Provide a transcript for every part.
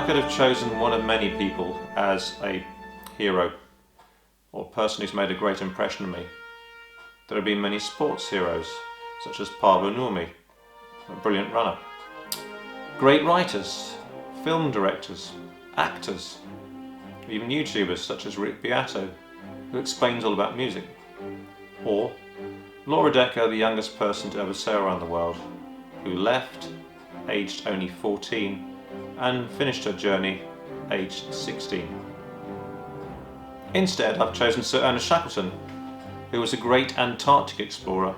I could have chosen one of many people as a hero, or person who's made a great impression on me. There have been many sports heroes, such as Pablo Nurmi, a brilliant runner. Great writers, film directors, actors, even YouTubers such as Rick Beato, who explains all about music. Or Laura Decker, the youngest person to ever sail around the world, who left aged only 14 and finished her journey aged 16. Instead, I've chosen Sir Ernest Shackleton, who was a great Antarctic explorer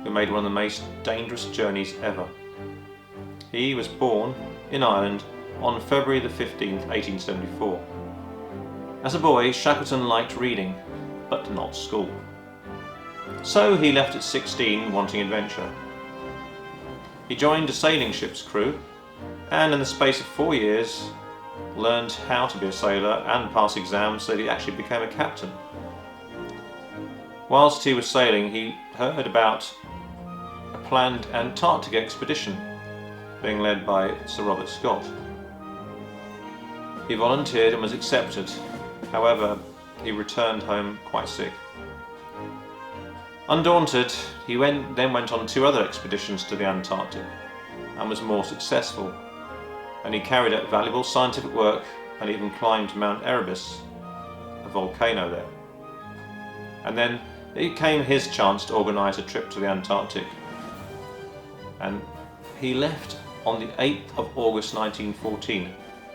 who made one of the most dangerous journeys ever. He was born in Ireland on February the 15th, 1874. As a boy, Shackleton liked reading, but not school. So he left at 16 wanting adventure. He joined a sailing ship's crew and in the space of 4 years learned how to be a sailor and pass exams so that he actually became a captain. Whilst he was sailing, he heard about a planned Antarctic expedition being led by Sir Robert Scott. He volunteered and was accepted. However, he returned home quite sick. Undaunted, he then went on 2 other expeditions to the Antarctic and was more successful, and he carried out valuable scientific work and even climbed Mount Erebus, a volcano there. And then it came his chance to organise a trip to the Antarctic, and he left on the 8th of August 1914,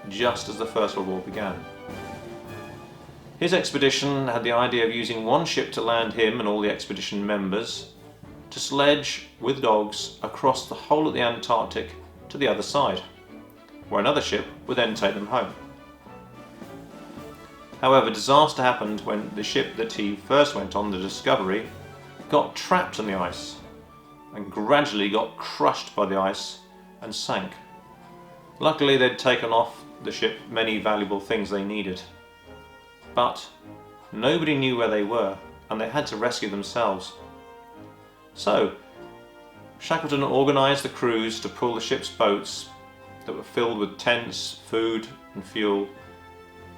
just as the First World War began. His expedition had the idea of using one ship to land him and all the expedition members to sledge with dogs across the whole of the Antarctic to the other side, where another ship would then take them home. However, disaster happened when the ship that he first went on, the Discovery, got trapped in the ice and gradually got crushed by the ice and sank. Luckily, they'd taken off the ship many valuable things they needed, but nobody knew where they were and they had to rescue themselves. So Shackleton organised the crews to pull the ship's boats that were filled with tents, food and fuel,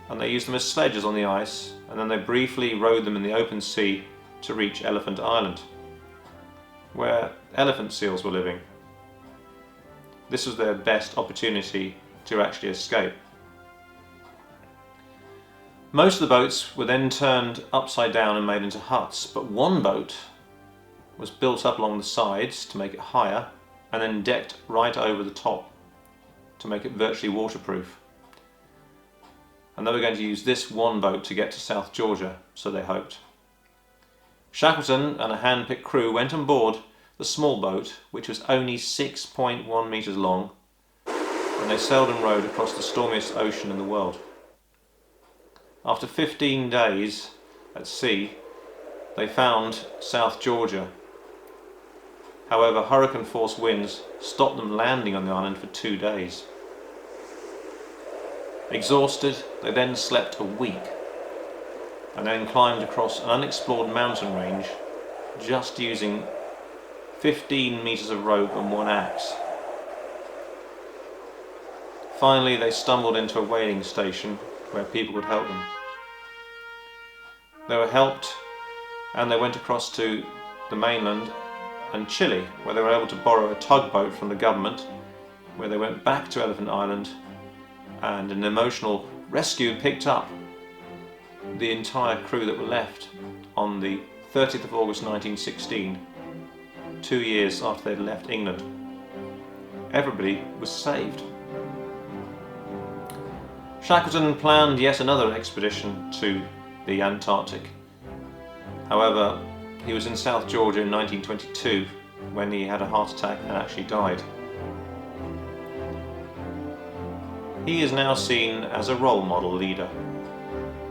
and they used them as sledges on the ice, and then they briefly rowed them in the open sea to reach Elephant Island, where elephant seals were living. This was their best opportunity to actually escape. Most of the boats were then turned upside down and made into huts, but one boat was built up along the sides to make it higher and then decked right over the top to make it virtually waterproof. And they were going to use this one boat to get to South Georgia, so they hoped. Shackleton and a hand-picked crew went on board the small boat, which was only 6.1 metres long, and they sailed and rowed across the stormiest ocean in the world. After 15 days at sea, they found South Georgia. However, hurricane-force winds stopped them landing on the island for 2 days. Exhausted, they then slept a week and then climbed across an unexplored mountain range just using 15 metres of rope and 1 axe. Finally, they stumbled into a whaling station where people could help them. They were helped and they went across to the mainland and Chile, where they were able to borrow a tugboat from the government, where they went back to Elephant Island, and an emotional rescue picked up the entire crew that were left on the 30th of August 1916, 2 years after they'd left England. Everybody was saved. Shackleton planned yet another expedition to the Antarctic. However, he was in South Georgia in 1922 when he had a heart attack and actually died. He is now seen as a role model leader,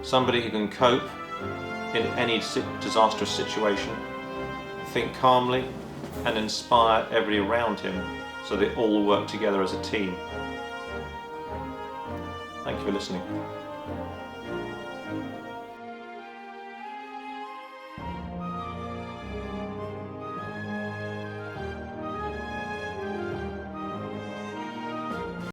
somebody who can cope in any disastrous situation, think calmly and inspire everybody around him so they all work together as a team. Thank you for listening.